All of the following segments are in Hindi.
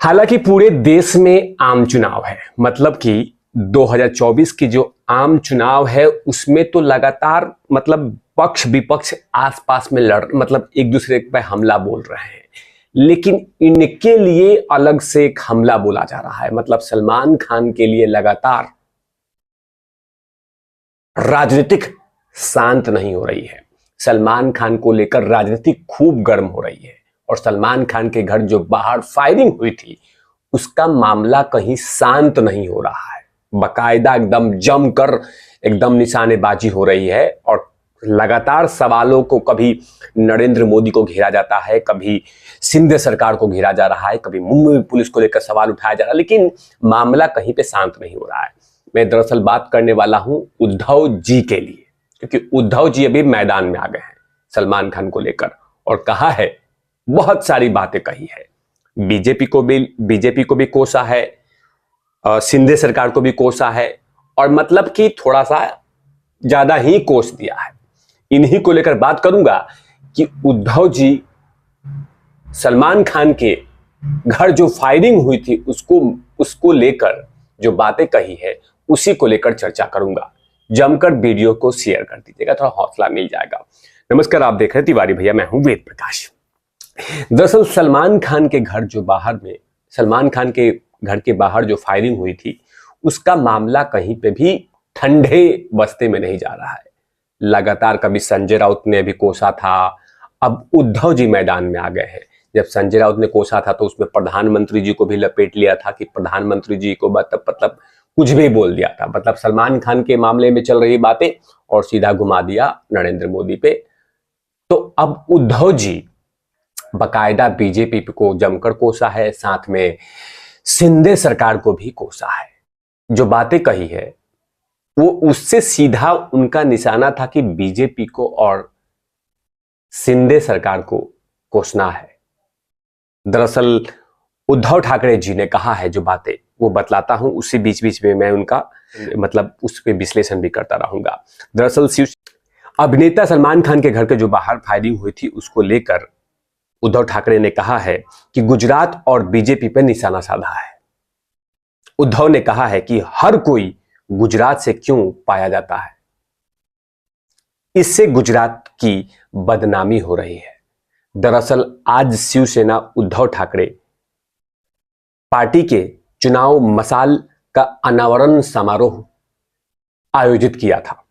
हालांकि पूरे देश में आम चुनाव है, मतलब कि 2024 की जो आम चुनाव है उसमें तो लगातार पक्ष विपक्ष आसपास में एक दूसरे पे हमला बोल रहे हैं, लेकिन इनके लिए अलग से एक हमला बोला जा रहा है। सलमान खान के लिए लगातार राजनीतिक शांत नहीं हो रही है। सलमान खान को लेकर राजनीति खूब गर्म हो रही है और सलमान खान के घर जो बाहर फायरिंग हुई थी उसका मामला कहीं शांत नहीं हो रहा है। बकायदा एकदम जमकर एकदम निशानेबाजी हो रही है और लगातार सवालों को कभी नरेंद्र मोदी को घेरा जाता है, कभी सिंध सरकार को घेरा जा रहा है, कभी मुंबई पुलिस को लेकर सवाल उठाया जा रहा है, लेकिन मामला कहीं पे शांत नहीं हो रहा है। मैं दरअसल बात करने वाला हूं उद्धव जी के लिए, क्योंकि उद्धव जी अभी मैदान में आ गए हैं सलमान खान को लेकर और कहा है, बहुत सारी बातें कही है। बीजेपी को भी कोसा है, सिंधे सरकार को भी कोसा है और कि थोड़ा सा ज्यादा ही कोस दिया है। इन्हीं को लेकर बात करूंगा कि उद्धव जी सलमान खान के घर जो फायरिंग हुई थी उसको लेकर जो बातें कही है उसी को लेकर चर्चा करूंगा। जमकर वीडियो को शेयर कर दीजिएगा, थोड़ा हौसला मिल जाएगा। नमस्कार, आप देख रहे हैं तिवारी भैया, मैं हूं वेद प्रकाश। दरअसल सलमान खान के घर के बाहर जो फायरिंग हुई थी उसका मामला कहीं पे भी ठंडे बस्ते में नहीं जा रहा है। लगातार कभी संजय राउत ने भी कोसा था, अब उद्धव जी मैदान में आ गए हैं। जब संजय राउत ने कोसा था तो उसमें प्रधानमंत्री जी को भी लपेट लिया था कि प्रधानमंत्री जी को कुछ भी बोल दिया था। सलमान खान के मामले में चल रही बातें और सीधा घुमा दिया नरेंद्र मोदी पे। तो अब उद्धव जी बकायदा बीजेपी को जमकर कोसा है, साथ में सिंधे सरकार को भी कोसा है। जो बातें कही है वो उससे सीधा उनका निशाना था कि बीजेपी को और सिंधे सरकार को कोसना है। दरअसल उद्धव ठाकरे जी ने कहा है जो बातें, वो बतलाता हूं, उसी बीच में मैं उनका उस पर विश्लेषण भी करता रहूंगा। दरअसल अभिनेता सलमान खान के घर के जो बाहर फायरिंग हुई थी उसको लेकर उद्धव ठाकरे ने कहा है कि गुजरात और बीजेपी पर निशाना साधा है। उद्धव ने कहा है कि हर कोई गुजरात से क्यों पाया जाता है, इससे गुजरात की बदनामी हो रही है। दरअसल आज शिवसेना उद्धव ठाकरे पार्टी के चुनाव मसाल का अनावरण समारोह आयोजित किया था।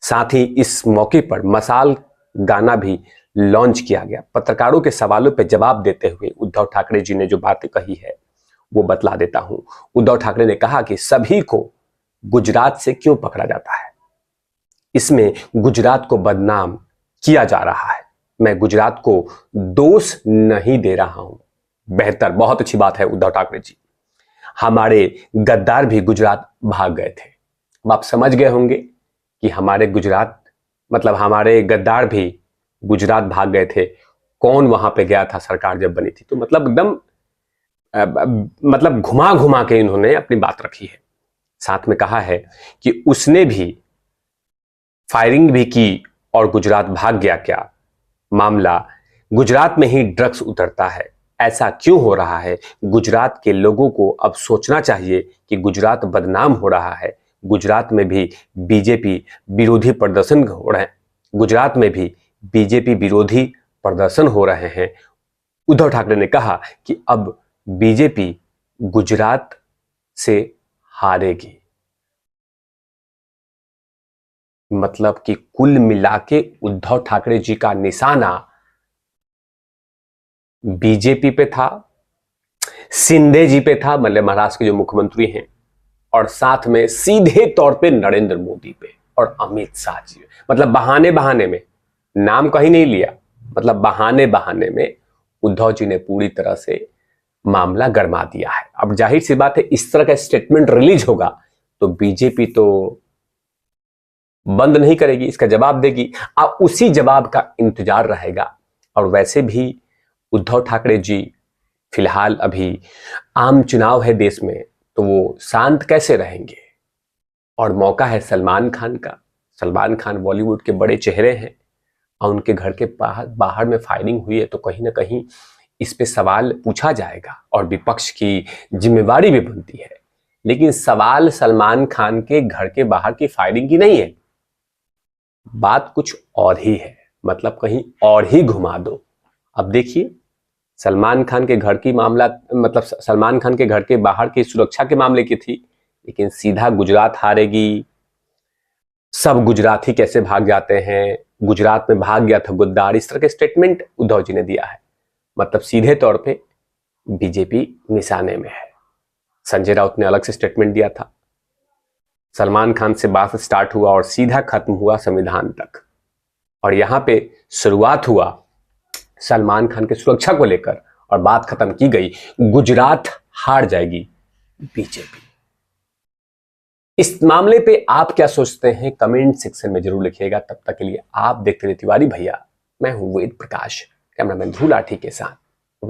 साथ ही इस मौके पर मसाल गाना भी लॉन्च किया गया। पत्रकारों के सवालों पर जवाब देते हुए उद्धव ठाकरे जी ने जो बातें कही है वो बतला देता हूं। उद्धव ठाकरे ने कहा कि सभी को गुजरात से क्यों पकड़ा जाता है, इसमें गुजरात को बदनाम किया जा रहा है। मैं गुजरात को दोष नहीं दे रहा हूं। बेहतर, बहुत अच्छी बात है उद्धव ठाकरे जी। हमारे गद्दार भी गुजरात भाग गए थे। अब आप समझ गए होंगे कि हमारे गद्दार भी गुजरात भाग गए थे। कौन वहां पे गया था सरकार जब बनी थी? तो एकदम घुमा घुमा के इन्होंने अपनी बात रखी है। साथ में कहा है कि उसने भी फायरिंग भी की और गुजरात भाग गया। क्या मामला गुजरात में ही ड्रग्स उतरता है, ऐसा क्यों हो रहा है? गुजरात के लोगों को अब सोचना चाहिए कि गुजरात बदनाम हो रहा है। गुजरात में भी बीजेपी विरोधी प्रदर्शन हो रहे हैं, गुजरात में भी बीजेपी विरोधी प्रदर्शन हो रहे हैं। उद्धव ठाकरे ने कहा कि अब बीजेपी गुजरात से हारेगी। कि कुल मिला के उद्धव ठाकरे जी का निशाना बीजेपी पे था, शिंदे जी पे था, महाराष्ट्र के जो मुख्यमंत्री हैं, और साथ में सीधे तौर पे नरेंद्र मोदी पे और अमित शाह जी पे। बहाने बहाने में, नाम कहीं नहीं लिया, बहाने बहाने में उद्धव जी ने पूरी तरह से मामला गरमा दिया है। अब जाहिर सी बात है, इस तरह का स्टेटमेंट रिलीज होगा तो बीजेपी तो बंद नहीं करेगी, इसका जवाब देगी। अब उसी जवाब का इंतजार रहेगा। और वैसे भी उद्धव ठाकरे जी फिलहाल अभी आम चुनाव है देश में, तो वो शांत कैसे रहेंगे? और मौका है सलमान खान का। सलमान खान बॉलीवुड के बड़े चेहरे हैं और उनके घर के बाहर में फायरिंग हुई है, तो कहीं ना कहीं इस पे सवाल पूछा जाएगा और विपक्ष की जिम्मेवारी भी बनती है। लेकिन सवाल सलमान खान के घर के बाहर की फायरिंग की नहीं है, बात कुछ और ही है, मतलब कहीं और ही घुमा दो। अब देखिए, सलमान खान के घर की मामला, मतलब सलमान खान के घर के बाहर की सुरक्षा के मामले की थी, लेकिन सीधा गुजरात हारेगी। सब गुजराती कैसे भाग जाते हैं, गुजरात में भाग गया था गुद्दार, इस तरह के स्टेटमेंट उद्धव जी ने दिया है। मतलब सीधे तौर पे बीजेपी निशाने में है। संजय राउत ने अलग से स्टेटमेंट दिया था। सलमान खान से बात स्टार्ट हुआ और सीधा खत्म हुआ संविधान तक, और यहां पे शुरुआत हुआ सलमान खान की सुरक्षा को लेकर और बात खत्म की गई गुजरात हार जाएगी बीजेपी। इस मामले पे आप क्या सोचते हैं कमेंट सेक्शन में जरूर लिखिएगा। तब तक के लिए आप देखते रहिए तिवारी भैया, मैं हूं वेद प्रकाश, कैमरामैन ध्रुव लाठी के साथ।